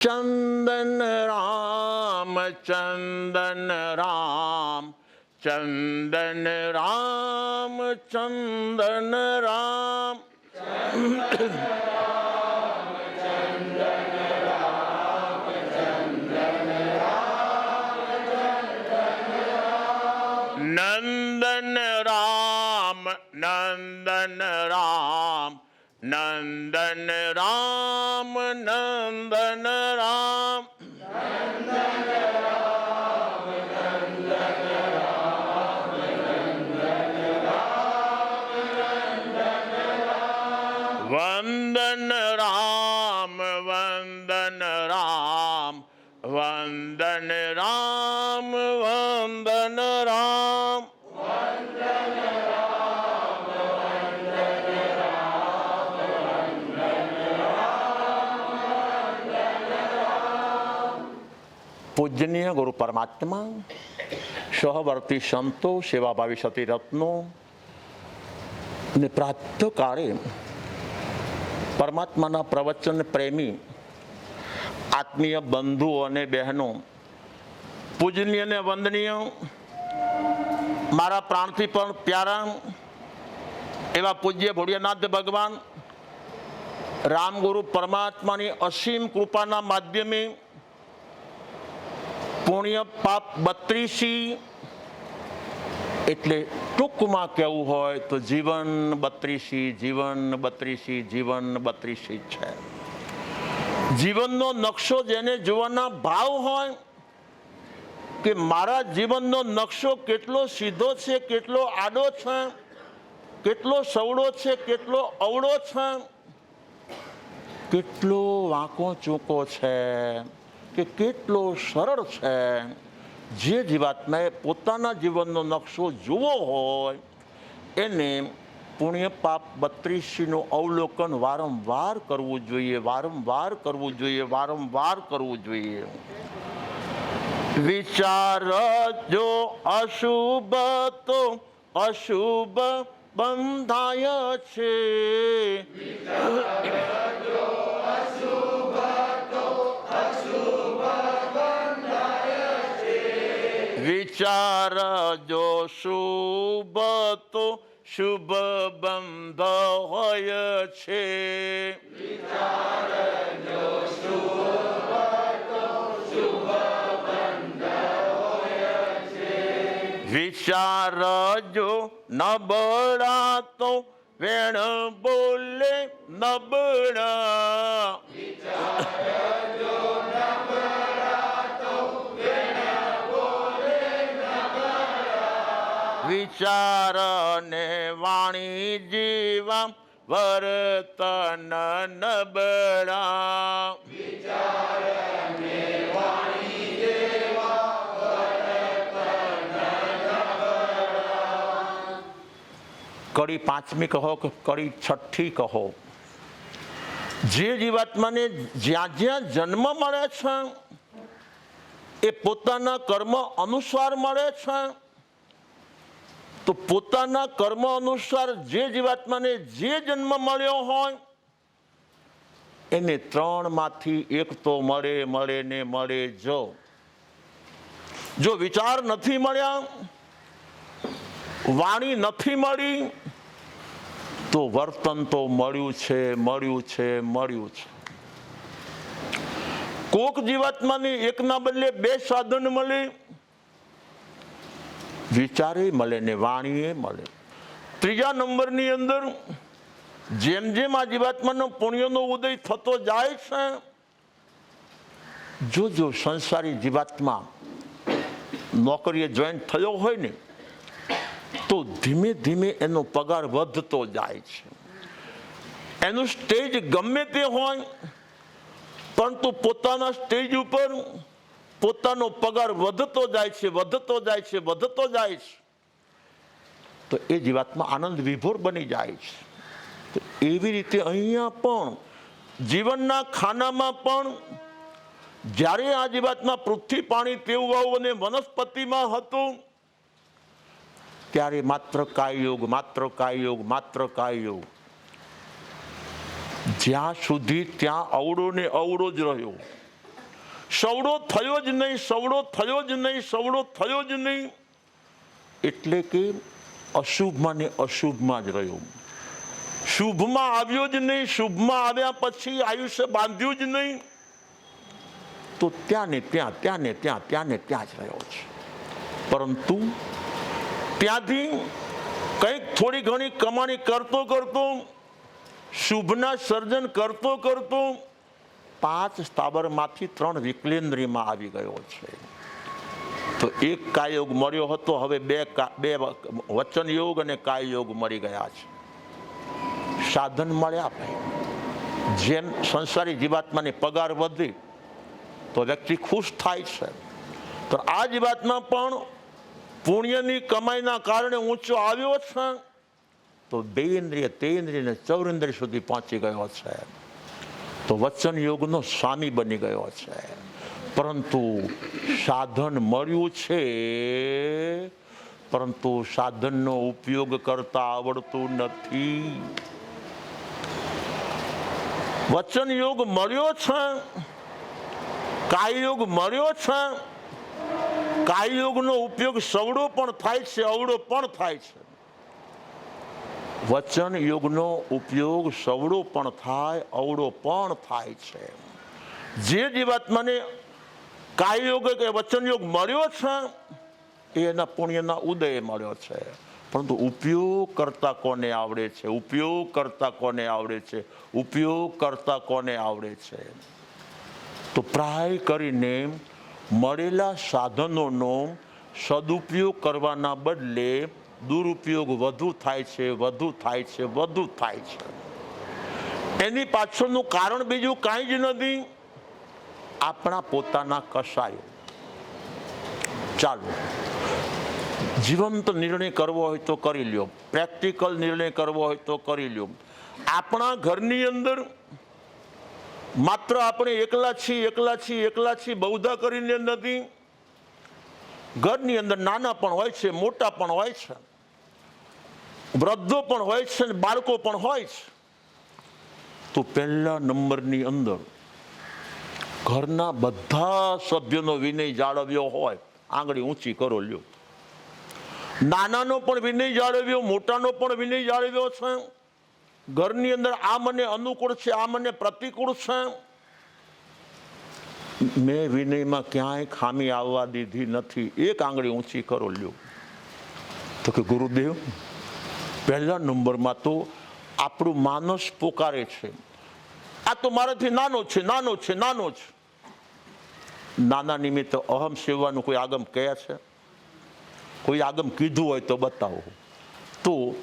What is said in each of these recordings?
ચંદન રામ ચંદન રામ ચંદન રામ ચંદન રામ નંદન રામ નંદન રામ નંદન રામ નંદન રામ વંદન રામ વંદન રામ વંદન રામ વંદન રામ પૂજનીય ગુરુ પરમાત્મા, સહવર્તી સંતો, સેવાભાવી સતી રત્નો અને પ્રાતઃકાળે પરમાત્માના પ્રવચન પ્રેમી આત્મીય બંધુઓ અને બહેનો, પૂજનીય અને વંદનીય મારા પ્રાણથી પણ પ્યારા એવા પૂજ્ય ભોળિયાનાથ ભગવાન રામગુરુ પરમાત્માની અસીમ કૃપાના માધ્યમે પુણ્ય પાપ 32 એટલે ટૂંકમાં કહેવું હોય તો જીવન 32 જીવન 32 જીવન 32 છે. જીવનનો નકશો જેને જોવાના ભાવ હોય કે મારા જીવનનો નકશો કેટલો સીધો છે, કેટલો આડો છે, કેટલો સવડો છે, કેટલો અવળો છે, કેટલો વાંકો ચૂકો છે કે કેટલો સરળ છે, જે જીવાત્માએ પોતાના જીવનનો નકશો જોવો હોય એને પુણ્ય પાપ 32નું અવલોકન વારંવાર કરવું જોઈએ, વારંવાર કરવું જોઈએ, વારંવાર કરવું જોઈએ. વિચાર જો અશુભ તો અશુભ બંધાય છે. વિચાર જો શુભ તો શુભ બંધ હોય છે. વિચાર જો શુભ તો શુભ બંધ હોય છે. વિચાર જો નબળા તો વેણ બોલે નબળા. વિચાર જો વિચાર ને વાણી જીવા વર્તન નબળા. વિચાર ને વાણી જીવા વર્તન નબળા. કડી 5મી કહો કે કડી 6ઠી કહો, જે જીવાત્માને જ્યાં જ્યાં જન્મ મળે છે એ પોતાના કર્મ અનુસાર મળે છે. તો પોતાના કર્મ અનુસાર જે જીવાત્માને જે જન્મ મળ્યો હોય એને 3માંથી એક તો મળે મળે ને મળે. જો વિચાર નથી મળ્યા, વાણી નથી મળી, તો વર્તન તો મળ્યું છે મળ્યું છે મળ્યું છે. કોક જીવાત્માને એકના બદલે 2 સાધન મળે, વિચારે મળે ને વાણીએ મળે. 3જા નંબરની અંદર જેમ જેમ આ જીવાત્માનો પુણ્યનો ઉદય થતો જાય છે, જો સંસારી જીવાત્મા નોકરીએ જોઈન થયો હોય ને તો ધીમે ધીમે એનો પગાર વધતો જાય છે. એનું સ્ટેજ ગમે તે હોય પરંતુ પોતાના સ્ટેજ ઉપર પોતાનો પગાર વધતો જાય છે, વધતો જાય છે, વધતો જાય છે, તો એ જીવાત્મા આનંદ વિભોર બની જાય છે. તો એવી રીતે અહીંયા પણ જીવનના ખાનામાં પણ જ્યારે આ જીવાત્મા પૃથ્વી પાણી તેવું અને વનસ્પતિમાં હતું ત્યારે માત્ર કાયયોગ, માત્ર કાયયોગ, માત્ર કાયયોગ. જ્યાં સુધી ત્યાં અવળો ને અવળો જ રહ્યો. સવડો થયો જ નહીં, સવડો થયો જ નહીં, સવડો થયો જ નહીં, એટલે કે અશુભમાં ને અશુભમાં જ રહ્યો. શુભમાં આવ્યો જ નહીં, શુભમાં આવ્યા પછી આયુષ્ય બાંધ્યું જ નહીં, તો ત્યાં ને ત્યાં, ત્યાં ને ત્યાં, ત્યાં ને ત્યાં જ રહ્યો છે. પરંતુ ત્યાંથી કંઈક થોડી ઘણી કમાણી કરતો કરતો, શુભના સર્જન કરતો કરતો 5 સ્થાવરમાંથી 3 વિકલેન્દ્રિયમાં આવી ગયો છે. તો એક કાયયોગ મળ્યો હતો, હવે બે વચન યોગ અને કાયયોગ મળી ગયા છે. સાધન મળ્યા ભાઈ. જેમ સંસારી જીવાત્માની પગાર વધી તો વ્યક્તિ ખુશ થાય છે, તો આ જીવાત્મા પણ પુણ્યની કમાઈના કારણે ઊંચો આવ્યો છે, તો 2 ઇન્દ્રિય 3 ઇન્દ્રિય ને 4 ઇન્દ્રિય સુધી પહોંચી ગયો છે, તો વચન યોગનો સ્વામી બની ગયો છે. પરંતુ સાધન મળ્યું છે, પરંતુ સાધનનો ઉપયોગ કરતા આવડતું નથી. વચન યોગ મળ્યો છે, કાયયોગ મળ્યો છે. કાયયોગનો ઉપયોગ સવડો પણ થાય છે, અવળો પણ થાય છે. વચન યોગનો ઉપયોગ સવડો પણ થાય, અવળો પણ થાય છે. જે જીવાત્માને કાયયોગ કે વચન યોગ મળ્યો છે એ એના પુણ્યના ઉદય મળ્યો છે, પરંતુ ઉપયોગ કરતા કોને આવડે છે? ઉપયોગ કરતા કોને આવડે છે? ઉપયોગ કરતા કોને આવડે છે? તો પ્રાય કરીને મળેલા સાધનોનો સદુપયોગ કરવાના બદલે દુરુપયોગ વધુ થાય છે, વધુ થાય છે, વધુ થાય છે. એની પાછળનું કારણ બીજું કાંઈ જ નથી, આપણા પોતાના કસાયો. ચાલો, જીવંત નિર્ણય કરવો હોય તો કરી લ્યો, પ્રેક્ટિકલ નિર્ણય કરવો હોય તો કરી લ્યો. આપણા ઘરની અંદર માત્ર આપણે એકલા છીએ, એકલા છીએ, એકલા છીએ બહુધા કરીને નથી. ઘરની અંદર નાના પણ હોય છે, મોટા પણ હોય છે, વૃદ્ધો પણ હોય છે, બાળકો પણ હોય છે. તો પહેલા નંબરની અંદર ઘરના બધા સભ્યોનો વિનય જાળવ્યો હોય. આંગળી ઊંચી કરો લ્યો. નાનાનો પણ વિનય જાળવ્યો, મોટાનો પણ વિનય જાળવ્યો છે. ઘરની અંદર આ મને અનુકૂળ છે, આ મને પ્રતિકૂળ છે. મેં વિનયમાં ક્યાંય ખામી આવવા દીધી નથી. એક આંગળી ઊંચી કરો લ્યો. તો કે ગુરુદેવ, પહેલા નંબરમાં તો આપણું માનસ પોકારે છે, આ તો મારાથી નાનો છે, નાનો છે, નાનો છે. નાના નિમિત્તે અહમ સેવવાનું કોઈ આગમ કહે છે? કોઈ આગમ કીધું હોય તો બતાવો. તો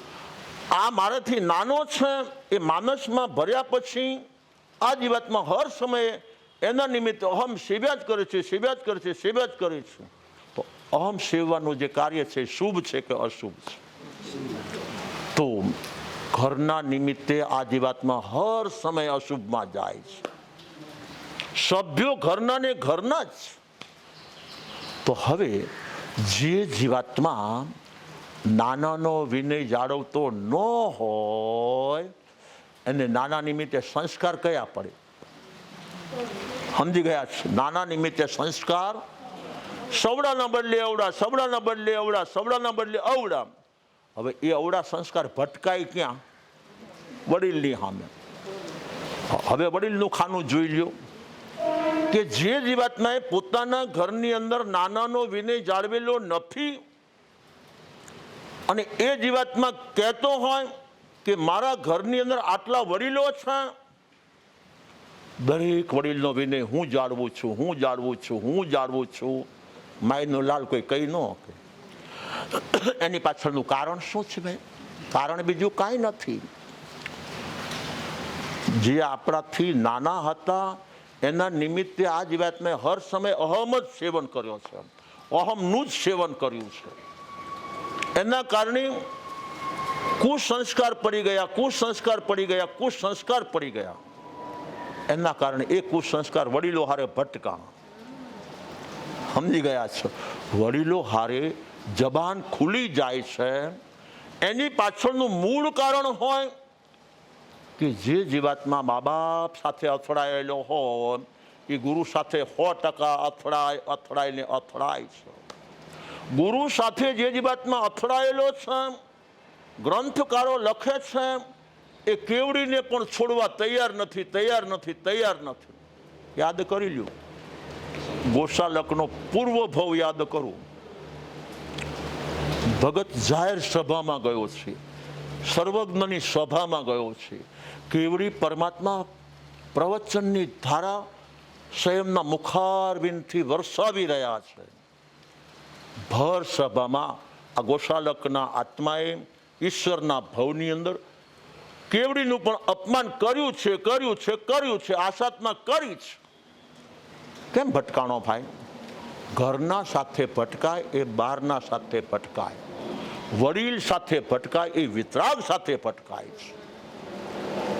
આ મારાથી નાનો છે એ માનસમાં ભર્યા પછી આ જીવાતમાં હર સમયે એના નિમિત્તે અહમ સેવ્યા જ કરે છે, સેવ્યા જ કરે છે, સેવ્યા જ કરે છે. તો અહમ સેવવાનું જે કાર્ય છે શુભ છે કે અશુભ છે? તો ઘરના નિમિત્તે આ જીવાતમાં હર સમય અશુભમાં જાય છે. સભ્યો ઘરના ને ઘરના જ. તો હવે જે જીવાતમાં નાનાનો વિનય જાળવતો ન હોય અને નાના નિમિત્તે સંસ્કાર કયા પડે? સમજી ગયા છે? નાના નિમિત્તે સંસ્કાર સવડાના બદલે અવડા, સવડાના બદલે અવડા, સવડાના બદલે અવડા. હવે એ અવડા સંસ્કાર ભટકાય ક્યાં? વડીલની સામે. હવે વડીલનું ખાનું જોઈ લ્યો કે જે જીવાતમાએ પોતાના ઘરની અંદર નાનાનો વિનય જાળવેલો નથી અને એ જીવાતમાં કહેતો હોય કે મારા ઘરની અંદર આટલા વડીલો છે, દરેક વડીલનો વિનય હું જાળવું છું, હું જાળવું છું, હું જાળવું છું. માયનો લાલ કોઈ કહી ન શકે. એની પાછળનું કારણ શું છે ભાઈ? કારણ બીજું કાંઈ નથી. જે આપણાથી નાના હતા એના નિમિત્તે આ જીવાતને હર સમય અહમ જ સેવન કર્યો છે, અહમનું જ સેવન કર્યું છે. એના કારણે કુસંસ્કાર પડી ગયા, કુસંસ્કાર પડી ગયા, કુસંસ્કાર પડી ગયા. એના કારણે એ કુસંસ્કાર વડીલો હારે ભટકા. સમજી ગયા છો? વડીલો હારે જબાન ખુલી જાય છે. એની પાછળનું મૂળ કારણ હોય કે જે જીવાતમાં મા બાપ સાથે અથડાયેલો હોય એ ગુરુ સાથે 100% અથડાય છે. ગુરુ સાથે જે જીવાત્મા અથડાયેલો છે, ગ્રંથકારો લખે છે, એ કેવડીને પણ છોડવા તૈયાર નથી. યાદ કરી લ્યો, ગોશાલકનો પૂર્વ ભવ યાદ કરું. ભગત જાહેર સભામાં ગયો છે, સર્વજ્ઞની સભામાં ગયો છે. કેવડી પરમાત્મા પ્રવચનની ધારા સ્વયંના મુખારવિંદથી વરસાવી રહ્યા છે. ભર સભામાં આ ગોશાલકના આત્માએ ઈશ્વરના ભવની અંદર કેવડીનું પણ અપમાન કર્યું છે, આશાત્મા કરી છે. કેમ ભટકાણો ભાઈ? ઘરના સાથે ભટકાય એ બહારના સાથે ભટકાય, વડીલ સાથે ભટકાય એ વિતરાગ સાથે ભટકાય છે.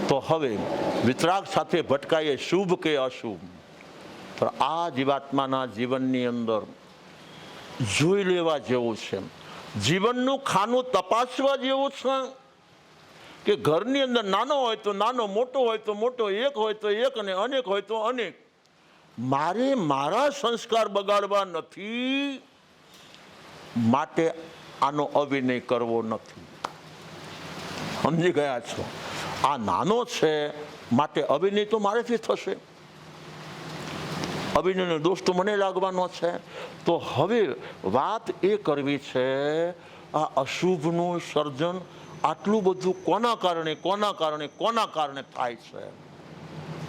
તો હવે વિતરાગ સાથે ભટકાય એ શુભ કે અશુભ? પણ આ જીવાત્માના જીવનની અંદર જોઈ લેવા જેવું છે, જીવનનું ખાનું તપાસવા જેવું છે કે ઘરની અંદર નાનો હોય તો નાનો, મોટો હોય તો મોટો, એક હોય તો એક અને અનેક હોય તો અનેક. મારે મારા સંસ્કાર બગાડવા નથી, માટે આનો અભિનય કરવો નથી. સમજી ગયા છો? આ નાનો છે માટે અભિનય તો મારેથી થશે, અભિનયનો દોષ તો મને લાગવાનો છે. તો હવે વાત એ કરવી છે, આ અશુભનું સર્જન આટલું બધું કોના કારણે થાય છે?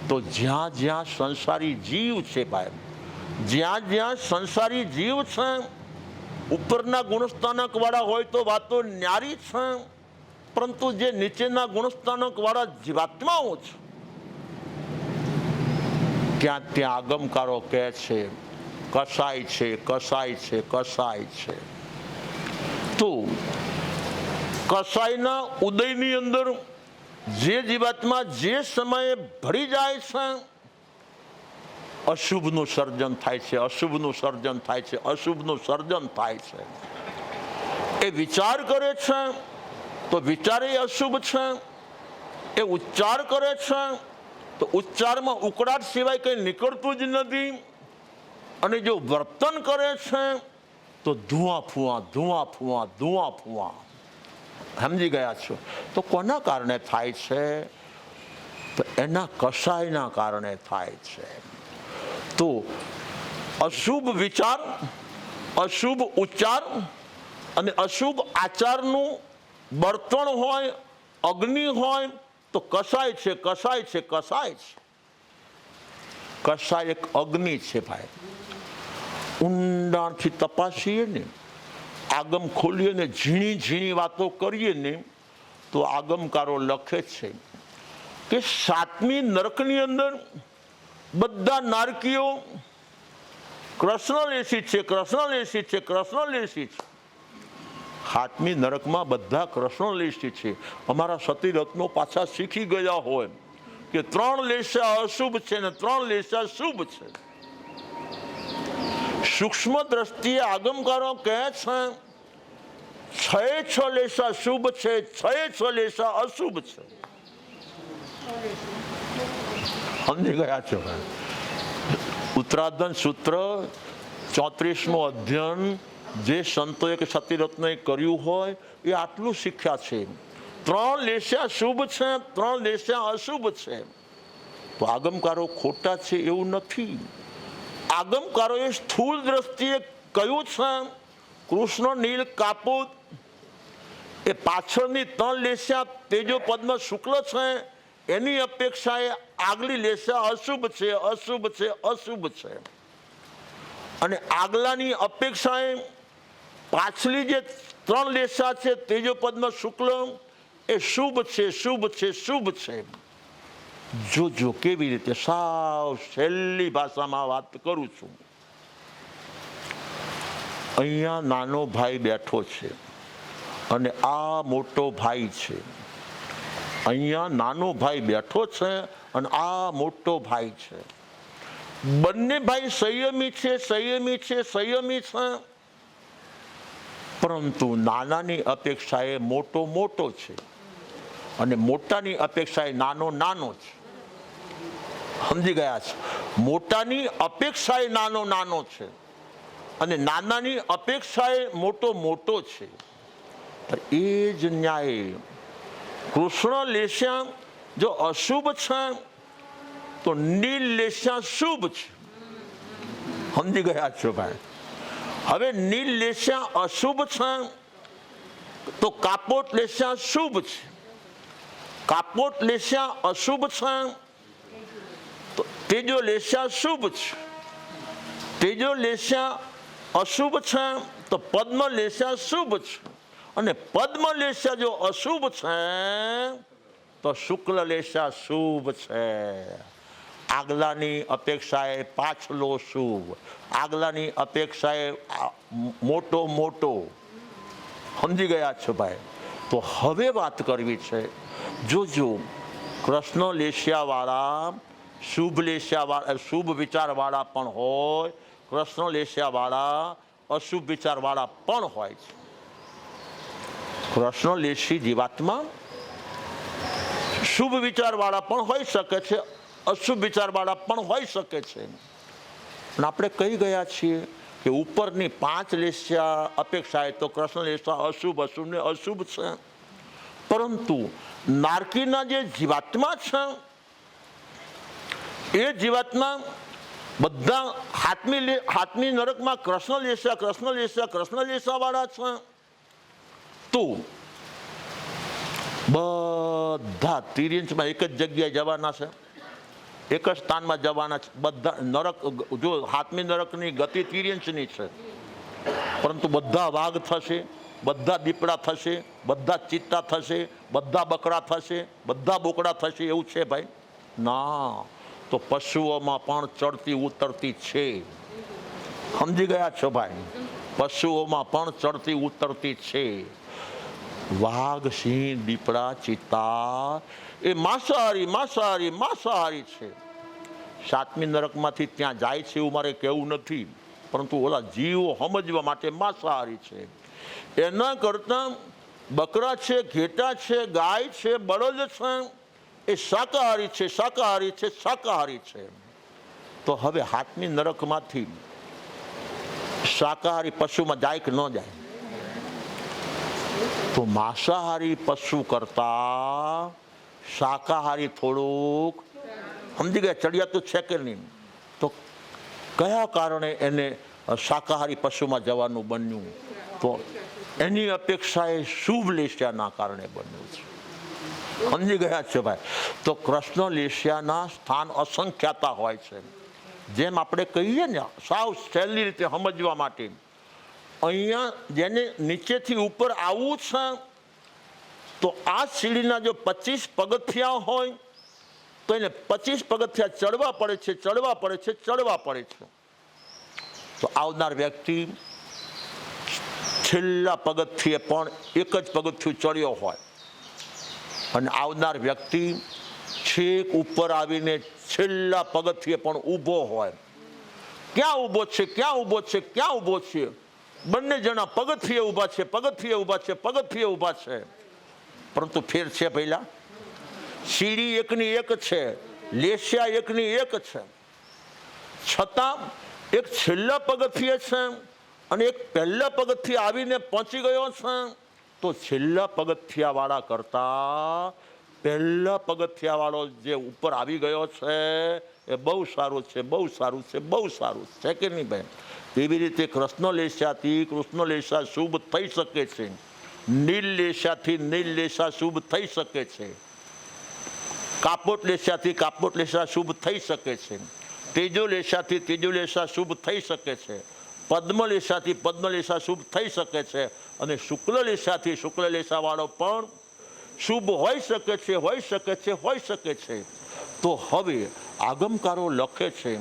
તો જ્યાં જ્યાં સંસારી જીવ છે ભાઈ, જ્યાં સંસારી જીવ છે, ઉપરના ગુણસ્થાનક વાળા હોય તો વાતો ન્યારી છે, પરંતુ જે નીચેના ગુણસ્થાનક વાળા જીવાત્માઓ છે, ત્યાં આગમકારો કહે છે કસાય છે. તો કસાયના ઉદયની અંદર જે જીવાત્મા જે સમયે ભળી જાય છે, અશુભનું સર્જન થાય છે. એ વિચાર કરે છે તો વિચાર એ અશુભ છે, એ ઉચ્ચાર કરે છે તો ઉચ્ચારમાં ઉકળાટ સિવાય કંઈ નીકળતું જ નથી. અને જો વર્તન કરે છે તો ધુઆ ફુવા. સમજી ગયા છો? તો કોના કારણે થાય છે? તો એના કસાયના કારણે થાય છે. તો અશુભ વિચાર, અશુભ ઉચ્ચાર અને અશુભ આચારનું બળતણ હોય, અગ્નિ હોય તો કસાય છે. કસાય એક અગ્નિ છે ભાઈ. ઊંડાણથી તપાસીએ ને, આગમ ખોલીએ ને, ઝીણી વાતો કરીએ ને, તો આગમકારો લખે છે કે 7મી નરકની અંદર બધા નારકીઓ કૃષ્ણલેશી છે. 7મી નરકમાં બધા કૃષ્ણલેશી છે. અમારા સતીરત્નો પાછા શીખી ગયા હોય કે 3 લેશા અશુભ છે ને 3 લેશા શુભ છે. સૂક્ષ્મ દ્રષ્ટિએ આગમકારો કહે છે 6 લેશા શુભ છે, 6 લેશા અશુભ છે. સમજી ગયા છો? ઉત્તરાધન સૂત્ર 34મો અધ્યયન જે સંતોએ કે સતીરત્નોએ કર્યું હોય એ આટલું શીખ્યા છે. 3 લેશા શુભ છે, 3 લેશા અશુભ છે. તો આગમકારો ખોટા છે એવું નથી. આગમકારોએ સ્થૂળ દ્રષ્ટિએ કહ્યું છે કૃષ્ણ નીલ કાપોદ એ પાછળની 3 લેશા તેજો પદ્મ શુક્લ છે, એની અપેક્ષાએ આગલી લેશા અશુભ છે. અને આગલાની અપેક્ષાએ પાછલી જે 3 લેશા છે તેજો પદ્મ શુક્લ એ શુભ છે. જો કેવી રીતે, સાવ સહેલી ભાષામાં વાત કરું છું. અહીંયા નાનો ભાઈ બેઠો છે અને આ મોટો ભાઈ છે. અહીંયા નાનો ભાઈ બેઠો છે અને આ મોટો ભાઈ છે. બંને ભાઈ સંયમી છે, પરંતુ નાનાની અપેક્ષાએ મોટો છે અને મોટાની અપેક્ષાએ નાનો છે. સમજી ગયા છે? મોટાની અપેક્ષાએ નાનો નાનો છે અને નાનાની અપેક્ષાએ મોટો મોટો છે. એ જ ન્યાય કૃષ્ણ લેશ્યા જો અશુભ છે તો નીલ લેશ્યા શુભ છે. સમજી ગયા છો ભાઈ? હવે નીલ લેશ્યા અશુભ છે તો કાપોટ લેશ્યા શુભ છે. કાપોટ લેશ્યા અશુભ છે તો તેજો લેશ્યા શુભ છે. તેજો લેશ્યા અશુભ છે તો પદ્મ લેશ્યા શુભ છે. અને પદ્મ લેશ્યા જો અશુભ છે તો શુક્લ લેશ્યા શુભ છે. આગલાની અપેક્ષાએ પાછલો શુભ, આગલાની અપેક્ષાએ મોટો મોટો. સમજી ગયા છો ભાઈ? તો હવે વાત કરવી છે, જોજો કૃષ્ણ લેશિયાવાળા શુભ લેશિયાવાળા શુભ વિચારવાળા પણ હોય, કૃષ્ણ લેશિયાવાળા અશુભ વિચારવાળા પણ હોય છે. કૃષ્ણ લેશી જીવાત્મા શુભ વિચારવાળા પણ હોઈ શકે છે, અશુભ વિચારવાળા પણ હોઈ શકે છે. પણ આપણે કહી ગયા છીએ કે ઉપરની 5 લેશ્યા અપેક્ષાએ તો કૃષ્ણ લેશા અશુભ અશુભ ને અશુભ છે. પરંતુ નારકીના જે જીવાત્મા છે એ જીવાત્મા બધા હાથમી નરકમાં કૃષ્ણ લેશા વાળા છે. તો બધા તિર્યંશમાં એક જ જગ્યાએ જવાના છે, એક જ સ્થાનમાં જવાના છે. બધા નરક જો હાથમી નરકની ગતિ તિર્યંશની છે, પરંતુ બધા વાઘ થશે, બધા દીપડા થશે, બધા ચિત્તા થશે, બધા બકરા થશે, બધા બોકડા થશે એવું છે ભાઈ? ના, તો પશુઓમાં પણ ચડતી ઉતરતી છે. સમજી ગયા છો ભાઈ? પશુઓમાં પણ ચડતી ઉતરતી છે. વાઘ, સિંહ, દીપડા, ચિત્તા એ માંસાહારી છે. 7મી નરકમાંથી ત્યાં જાય છે એવું મારે કહેવું નથી, પરંતુ ઓલા જીવો સમજવા માટે માંસાહારી છે. એના કરતા બકરા છે, ઘેટા છે, ગાય છે, બળદ છે એ શાકાહારી છે. તો હવે 7મી નરકમાંથી શાકાહારી પશુમાં જાય કે ન જાય? તો માંસાહારી પશુ કરતા શાકાહારી થોડુંક સમજી ગયા ચડિયાતું છે કે નહીં? તો કયા કારણે એને શાકાહારી પશુમાં જવાનું બન્યું? તો એની અપેક્ષાએ શુભ લેશિયાના કારણે બન્યું છે. સમજી ગયા છે ભાઈ? તો કૃષ્ણ લેશિયાના સ્થાન અસંખ્યાતા હોય છે. જેમ આપણે કહીએ ને સાવ સહેલી રીતે સમજવા માટે, અહીંયા જેને નીચેથી ઉપર આવવું છે તો આ સીડીના જો 25 પગથિયા હોય તો એને 25 પગથિયા ચડવા પડે છે. તો આવનાર વ્યક્તિ છેલ્લા પગથિયે પણ એક જ પગથિયું ચડ્યો હોય અને આવનાર વ્યક્તિ છેક ઉપર આવીને છેલ્લા પગથિયે પણ ઊભો હોય. ક્યાં ઊભો છે? બંને જણા પગથિયે ઊભા છે. પરંતુ ફેર છે પહેલા, સીડી એકની એક છે, લેશિયા એકની એક છે, છતાં એક છેલ્લા પગથિયે છે અને એક પહેલા પગથિયે આવીને પહોંચી ગયો છે. તો છેલ્લા પગથિયાવાળા કરતા પહેલા પગથિયાવાળો જે ઉપર આવી ગયો છે એ બહુ સારું છે કે નહીં બેન? એવી રીતે કૃષ્ણ લેશા શુભ થઈ શકે છે, નીલ લેશા શુભ થઈ શકે છે, કાપોટ લેશા શુભ થઈ શકે છે, તેજો લેશા શુભ થઈ શકે છે, પદ્મ લેશા શુભ થઈ શકે છે, અને શુક્લ લેશા વાળો પણ શુભ હોઈ શકે છે. તો હવે આગમકારો લખે છે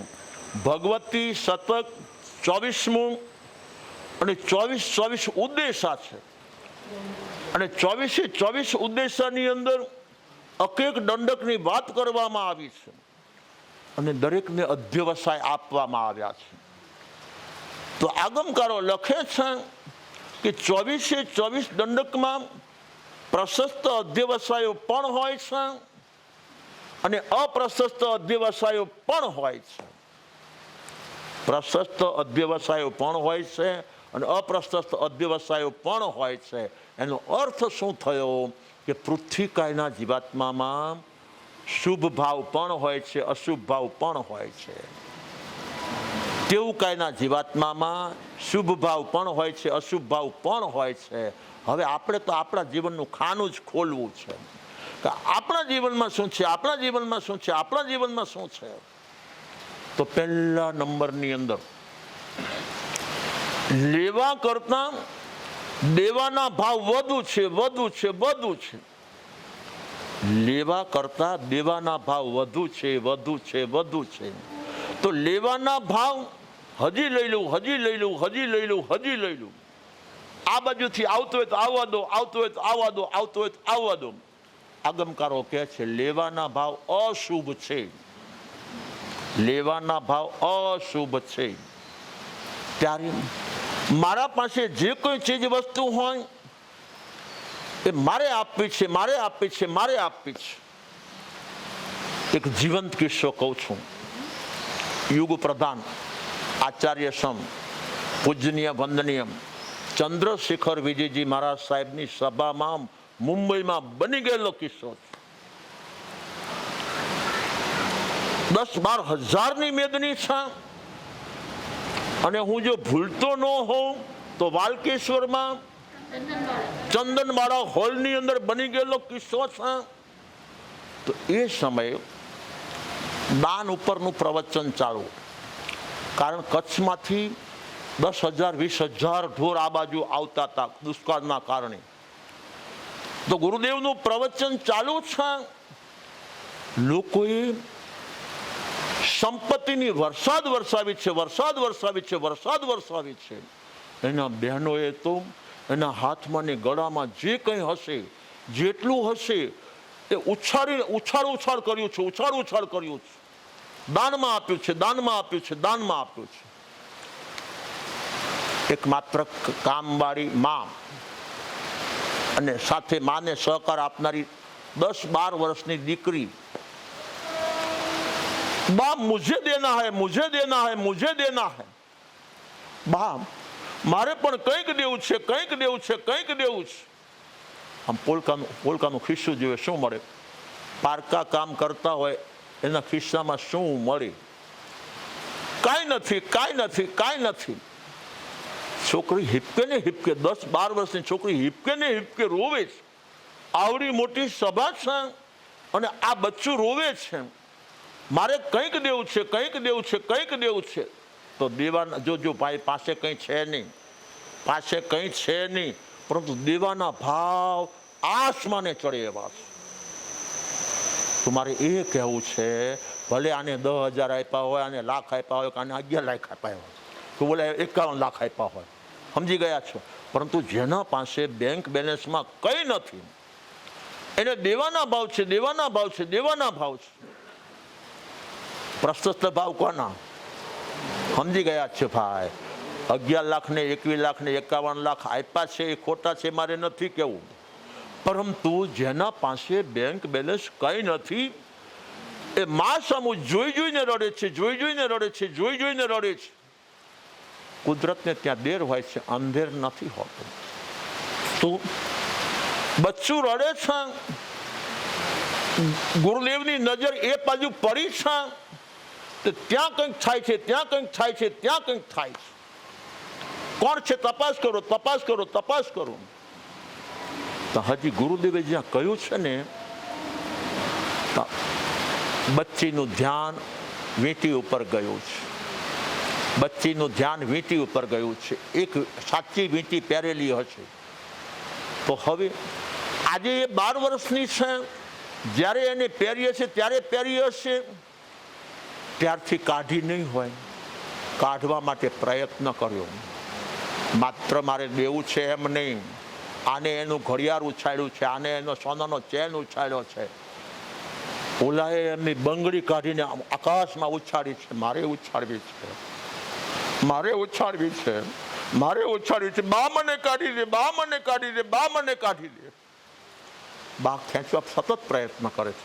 ભગવતી શતક 24મું અને 24 ઉદ્દેશા છે. અને 24 ઉદ્દેશાની અંદર અકેક દંડકની વાત કરવામાં આવી છે અને દરેકને અધ્યવસાય આપવામાં આવ્યા છે. તો આગમકારો લખે છે કે 24 દંડકમાં પ્રશસ્ત અધ્યવસાયો પણ હોય છે અને અપ્રશસ્ત અધ્યવસાયો પણ હોય છે. પ્રશસ્ત અધ્યવસાયો પણ હોય છે અને અપ્રશસ્ત અધ્યવસાયો પણ હોય છે. એનો અર્થ શું થયો કે પૃથ્વીકાયના જીવાત્મામાં શુભ ભાવ પણ હોય છે, અશુભ ભાવ પણ હોય છે. તેવું કાયના જીવાત્મામાં શુભ ભાવ પણ હોય છે, અશુભ ભાવ પણ હોય છે. હવે આપણે તો આપણા જીવનનું ખાનું જ ખોલવું છે કે આપણા જીવનમાં શું છે, આપણા જીવનમાં શું છે, આપણા જીવનમાં શું છે. તો પહેલા નંબરની અંદર લેવા કરતા દેવાના ભાવ વધુ છે, વધુ છે, વધુ છે. લેવા કરતા દેવાના ભાવ વધુ છે, વધુ છે, વધુ છે. તો લેવાના ભાવ હજી લઈ લઉં, હજી લઈ લઉં, હજી લઈ લઉં, હજી લઈ લઉં. આ બાજુથી આવતું હોય તો આવવા દો, આવતું હોય તો આવવા દો, આવતું હોય તો આવવા દો. આગમકારો કહે છે લેવાના ભાવ અશુભ છે, લેવાના ભાવ અશુભ છે. ત્યારે મારા પાસે જે કોઈ ચીજ વસ્તુ હોય એ મારે આપવી છે, મારે આપવી છે, મારે આપવી છે. એક જીવંત કિસ્સો કહું છું. યુગ પ્રધાન આચાર્ય સમ પૂજનીય વંદનીય ચંદ્રશેખર વિજયજી મહારાજ સાહેબની સભામાં મુંબઈમાં બની ગયેલો કિસ્સો છે. 10-12 હજારની મેદની છે અને હું જો ભૂલતો ન હોઉં તો વાલકેશ્વરમાં ચંદનવાડા હોલની અંદર બની ગયેલો કિસ્સો છે. તો એ સમયે દાન ઉપરનું પ્રવચન ચાલુ, કારણ કચ્છમાંથી 10,000 20,000 ઢોર આ બાજુ આવતા હતા દુષ્કાળના કારણે. તો ગુરુદેવનું પ્રવચન ચાલુ છે. લોકોએ સંપત્તિની વરસાદ વરસાવી છે, વરસાદ વરસાવી છે, વરસાદ વરસાવી છે. એના બહેનોએ તો એના હાથમાં ને ગળામાં જે કંઈ હશે, જેટલું હશે એ ઉછાળ કર્યું છે, ઉછાળ કર્યું છે. દાનમાં આપ્યું છે, દાનમાં આપ્યું છે, દાનમાં આપ્યું છે. એક માત્ર કામવાળી માં અને સાથે માને સહકાર આપનારી 10-12 વર્ષની દીકરી, બા મુझे देना है, मुझे देना है, मुझे देना है. બા મારે પણ કંઈક દેવું છે, કંઈક દેવું છે, કંઈક દેવું છે. આમ પોલકાનું ખિસ્સું જોઈએ શું મળે? પારકા કામ કરતા હોય એના ખિસ્સામાં શું મળે? કાંઈ નથી, કાંઈ નથી, કાંઈ નથી. છોકરી હિપકે ને હિપકે, 10-12 વર્ષની છોકરી હિપકે ને હિપકે રોવે છે. આવડી મોટી સભા છે અને આ બચ્ચું રોવે છે. મારે કંઈક દેવું છે, કંઈક દેવું છે, કંઈક દેવું છે. તો દેવાના જો ભાઈ પાસે કંઈ છે નહીં, પાસે કંઈ છે નહીં, પરંતુ દેવાના ભાવ આસમાને ચડે એવા છે. તો મારે એ કહેવું છે, ભલે આને 10,000 આપ્યા હોય, આને લાખ આપ્યા હોય, આને 11 લાખ આપ્યા હોય, તો બોલે 51 લાખ આપ્યા હોય, સમજી ગયા છો. પરંતુ જેના પાસે બેંક બેલેન્સમાં કંઈ નથી એને દેવાના ભાવ છે, દેવાના ભાવ છે, દેવાના ભાવ છે. પ્રશસ્ત ભાવ કોના? સમજી ગયા છે ભાઈ. 11 લાખ ને 21 લાખ ને 51 લાખ આપ્યા છે એ ખોટા છે, મારે નથી કેવું. પરંતુ જેના પાસે બેંક બેલેન્સ કંઈ નથી એ મા સામું જોઈ જોઈને રડે છે, જોઈ જોઈને રડે છે, જોઈ જોઈને રડે છે. કુદરતને ત્યાં દેર હોય છે, અંધેર નથી હોતો. તો બચ્ચું રડે છે, ગુરુદેવની નજર એ બાજુ પડી છે, તો ત્યાં કંઈક થાય છે, ત્યાં કંઈક થાય છે, ત્યાં કંઈક થાય છે. કોણ છે? તપાસ કરો, તપાસ કરો, તપાસ કરો. તો હજી ગુરુદેવે જ્યાં કહ્યું છે ને, બચ્ચીનું ધ્યાન વીંટી ઉપર ગયું છે. બચ્ચીનું ધ્યાન વીંટી ઉપર ગયું છે. એક સાચી વીંટી પહેરેલી હશે. તો હવે આજે એ 12 વર્ષની છે, જ્યારે એને પહેરીએ છે ત્યારે પહેરી હશે, ત્યારથી કાઢી નહીં હોય. કાઢવા માટે પ્રયત્ન કર્યો. માત્ર મારે દેવું છે એમ નહીં. આને એનું ઘડિયાળ ઉછાળ્યું છે, આને એનો સોનાનો ચેન ઉછાળ્યો છે, ઓલાએ એમની બંગડી કાઢીને આકાશમાં ઉછાળી છે. મારે ઉછાળવી છે, મારે ઉછાળવી છે, મારે ઉછાળવી છે. બા મને કાઢી દે, બા મને કાઢી દે, બા મને કાઢી દે. બા ખેંચવા સતત પ્રયત્ન કરે છે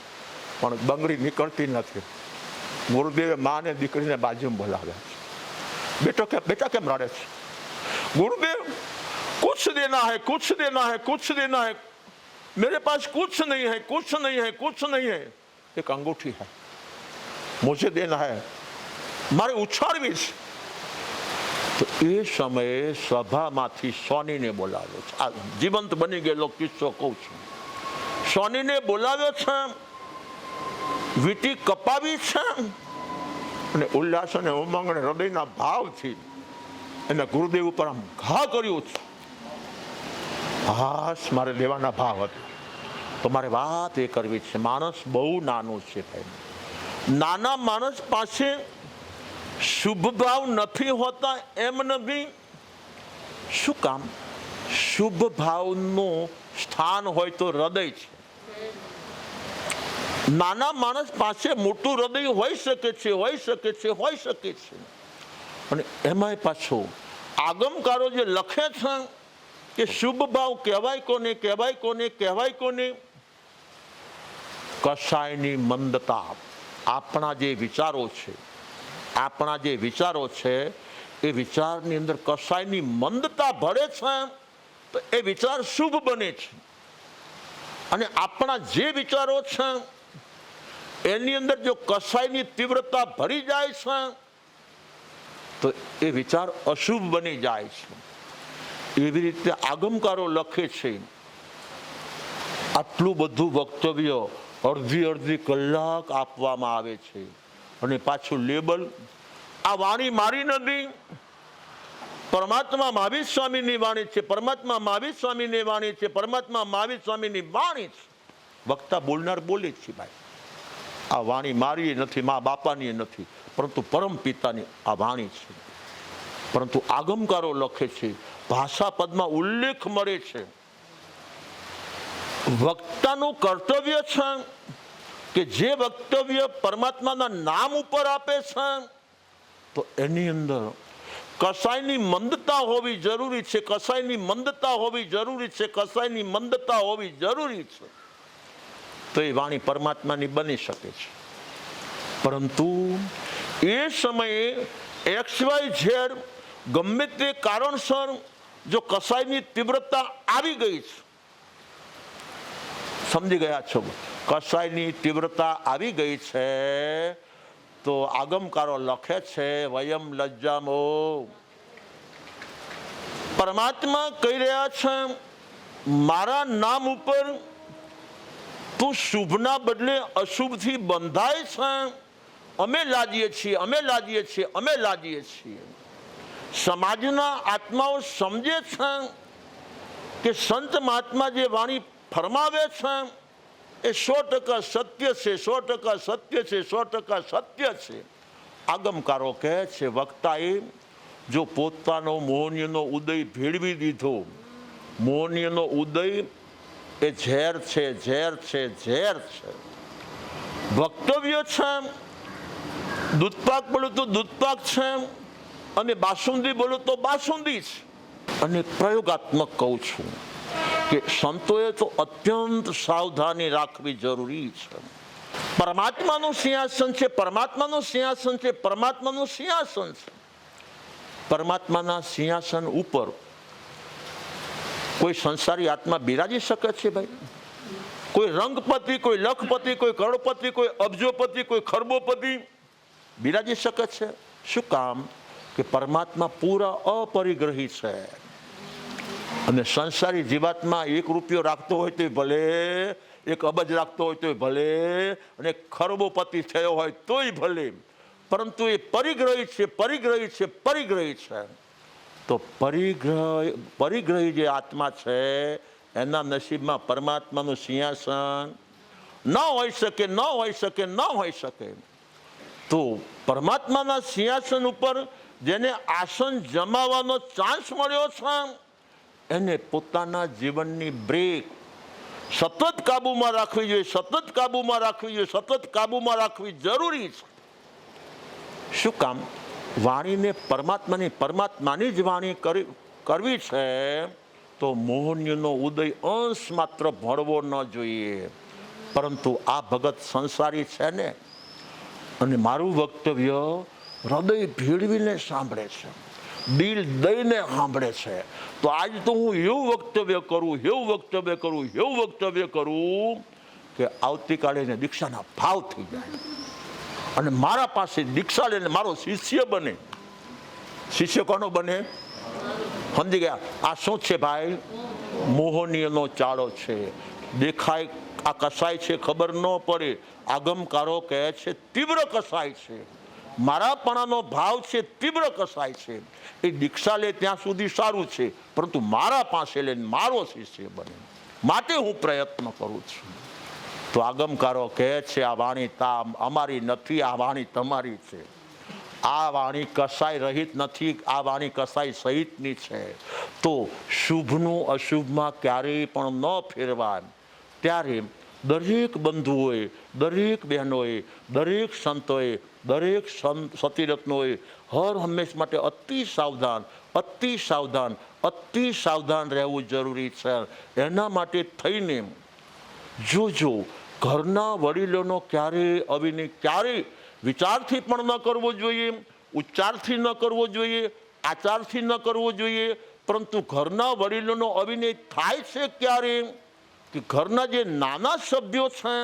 પણ બંગડી નીકળતી નથી. ગુરુદેવે માને દીકરીને બાજુમાં બોલાવ્યા છે. बेटा केम रड़े छे? गुरुदेव कुछ देना है, कुछ देना है, कुछ देना है, मेरे पास कुछ नहीं है, कुछ नहीं है, कुछ नहीं है। एक अंगूठी है, मुझे देना है, मारे उछाड़वी छे। तो ए समये सभामांथी सोनीने बोलाव्यो छे। जीवंत बनी गेलो किस्सो कहूं छुं। सोनीने बोलाव्यो छे, वीटी कपावी छे અને ઉલ્લાસ અને ઉમંગ અને હૃદયના ભાવથી એના ગુરુદેવ ઉપર આમ ઘા કર્યો છે. હાશ મારે દેવાના ભાવ હતા. તો મારે વાત એ કરવી છે, માણસ બહુ નાનો છે ભાઈ. નાના માણસ પાસે શુભ ભાવ નથી હોતા એમ નથી. શું કામ? શુભ ભાવનું સ્થાન હોય તો હૃદય છે. નાના માણસ પાસે મોટું હૃદય હોઈ શકે છે, હોઈ શકે છે, હોઈ શકે છે. અને એમાંય પાછો આગમકારો જે લખે છે કે શુભ ભાવ કહેવાય કોને, કહેવાય કોને, કહેવાય કોને? કસાયની મંદતા. આપણા જે વિચારો છે, આપણા જે વિચારો છે એ વિચારની અંદર કસાયની મંદતા ભળે છે તો એ વિચાર શુભ બને છે. અને આપણા જે વિચારો છે એની અંદર જો કસાયની તીવ્રતા ભરી જાય છે તો એ વિચાર અશુભ બની જાય છે. એવી રીતે આગમકારો લખે છે. આટલું બધું વક્તવ્ય અડધી કલાક આપવામાં આવે છે અને પાછું લેબલ. આ વાણી મારી નથી, પરમાત્મા મહાવીર સ્વામીની વાણી છે, પરમાત્મા મહાવીર સ્વામીની વાણી છે, પરમાત્મા મહાવીર સ્વામીની વાણી છે. વક્તા બોલનાર બોલે છે ભાઈ. આ વાણી મારી નથી, મા બાપાની નથી, પરંતુ પરમ પિતાની આ વાણી છે. પરંતુ આગમકારો લખે છે, ભાષા પદમાં ઉલ્લેખ મળે છે. વક્તાનું કર્તવ્ય છે કે જે વક્તવ્ય પરમાત્માના નામ ઉપર આપે છે તો એની અંદર કસાયની મંદતા હોવી જરૂરી છે, કસાયની મંદતા હોવી જરૂરી છે, કસાયની મંદતા હોવી જરૂરી છે. તો એ વાણી પરમાત્માની બની શકે છે. પરંતુ એ સમયે XYZ ગમે તે કારણસર જો કસાયની તીવ્રતા આવી ગઈ છે, સમજી ગયા છો? કસાયની તીવ્રતા આવી ગઈ છે તો આગમકારો લખે છે, વયમ લજ્જામો. પરમાત્મા કહી રહ્યા છે, મારા નામ ઉપર તું શુભના બદલે અશુભથી બંધાય છે. અમે લાદીએ છીએ, અમે લાદીએ છીએ, અમે લાદીએ છીએ. સમાજના આત્માઓ સમજે છે કે સંત મહાત્મા જે વાણી ફરમાવે છે એ 100% સત્ય છે, 100% સત્ય છે, 100% સત્ય છે. આગમકારો કહે છે, વક્તાએ જો પોતાનો મોહનીયનો ઉદય ભેળવી દીધો, મોહનીયનો ઉદય એ ઝેર છે, ઝેર છે, ઝેર છે. વક્તવ્ય છે, દૂધપાક બોલો તો દૂધપાક છે અને બાસુંદી બોલો તો બાસુંદી છે. અને પ્રયોગાત્મક કહું છું કે સંતોએ તો અત્યંત સાવધાની રાખવી જરૂરી છે. પરમાત્માનું સિંહાસન છે, પરમાત્માનું સિંહાસન છે, પરમાત્માનું સિંહાસન છે. પરમાત્માના સિંહાસન ઉપર કોઈ સંસારી આત્મા બિરાજી શકે છે ભાઈ? કોઈ રંગપતિ, કોઈ લખપતિ, કોઈ કરોડપતિ, કોઈ અબજોપતિ, કોઈ ખરબોપતિ બિરાજી શકે છે? શું કામ? કે પરમાત્મા પૂરા અપરિગ્રહી છે. અને સંસારી જીવાત્મા 1 રૂપિયો રાખતો હોય તો ભલે, 1 અબજ રાખતો હોય તો ભલે, અને ખરબોપતિ થયો હોય તોય ભલે, પરંતુ એ પરિગ્રહી છે, પરિગ્રહી છે, પરિગ્રહી છે. તો પરિગ્રહી જે આત્મા છે એના નસીબમાં પરમાત્માનું સિંહાસન ન હોઈ શકે, ન હોઈ શકે, ન હોઈ શકે. તો પરમાત્માના સિંહાસન ઉપર જેને આસન જમાવવાનો ચાન્સ મળ્યો છે એને પોતાના જીવનની બ્રેક સતત કાબુમાં રાખવી જોઈએ, સતત કાબુમાં રાખવી જોઈએ, સતત કાબુમાં રાખવી જરૂરી છે. શું કામ? વાણીને પરમાત્માની જ વાણી કરવી છે તો મોહનીયનો ઉદય અંશ માત્ર ભળવો ન જોઈએ. પરંતુ આ ભગત સંસારી છે ને, અને મારું વક્તવ્ય હૃદય ભેળવીને સાંભળે છે, દિલ દઈને સાંભળે છે. તો આજ તો હું એવું વક્તવ્ય કરું કે આવતીકાલે એને દીક્ષાના ભાવ થઈ જાય અને મારા પાસે દીક્ષા લઈને મારો શિષ્ય બને. શિષ્ય કોનો બને? સમજી ગયા? આ શું છે ભાઈ? મોહનીયનો ચાળો છે. દેખાય આ કસાય છે, ખબર ન પડે. આગમકારો કહે છે તીવ્ર કસાય છે. મારાપણાનો ભાવ છે, તીવ્ર કસાય છે. એ દીક્ષા લે ત્યાં સુધી સારું છે, પરંતુ મારા પાસે લઈને મારો શિષ્ય બને માટે હું પ્રયત્ન કરું છું. તો આગમકારો કહે છે આ વાણી અમારી નથી, આ વાણી તમારી છે. આ વાણી કસાય રહિત નથી, આ વાણી કસાય સહિતની છે. તો શુભનું અશુભમાં ક્યારેય પણ ન ફેરવાય. ત્યારે દરેક બંધુઓએ, દરેક બહેનોએ, દરેક સંતોએ, દરેક સતીરત્નોએ હર હંમેશ માટે અતિ સાવધાન રહેવું જરૂરી છે. એના માટે થઈને જોજો ઘરના વડીલોનો ક્યારેય વિચારથી પણ ન કરવો જોઈએ, ઉચ્ચારથી ન કરવો જોઈએ, આચારથી ન કરવો જોઈએ. પરંતુ ઘરના વડીલોનો અવિનય થાય છે ક્યારે કે ઘરના જે નાના સભ્યો છે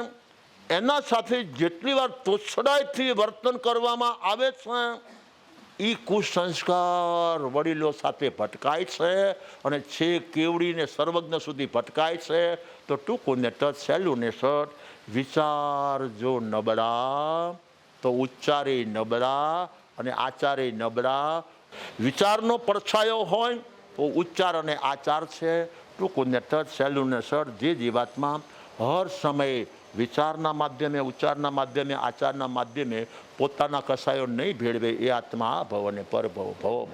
એના સાથે જેટલી વાર તોછડાઈથી વર્તન કરવામાં આવે છે એ કુસંસ્કાર વડીલો સાથે ભટકાય છે અને છેક કેવડીને સર્વજ્ઞ સુધી ભટકાય છે. તો ટૂંકું ને ટચ, સહેલું ને સટ. વિચાર જો નબળા તો ઉચ્ચારે નબળા અને આચારે નબળા. વિચારનો પડછાયો હોય તો ઉચ્ચાર અને આચાર છે. ટૂંકું ને ટચ, સહેલું ને સટ. જે જીવાત્મા હર સમયે વિચારના માધ્યમે, ઉચ્ચારના માધ્યમે, આચારના માધ્યમે પોતાના કસાયો નહીં ભેળવે એ આત્મા ભવ અને પરભવ ભવ.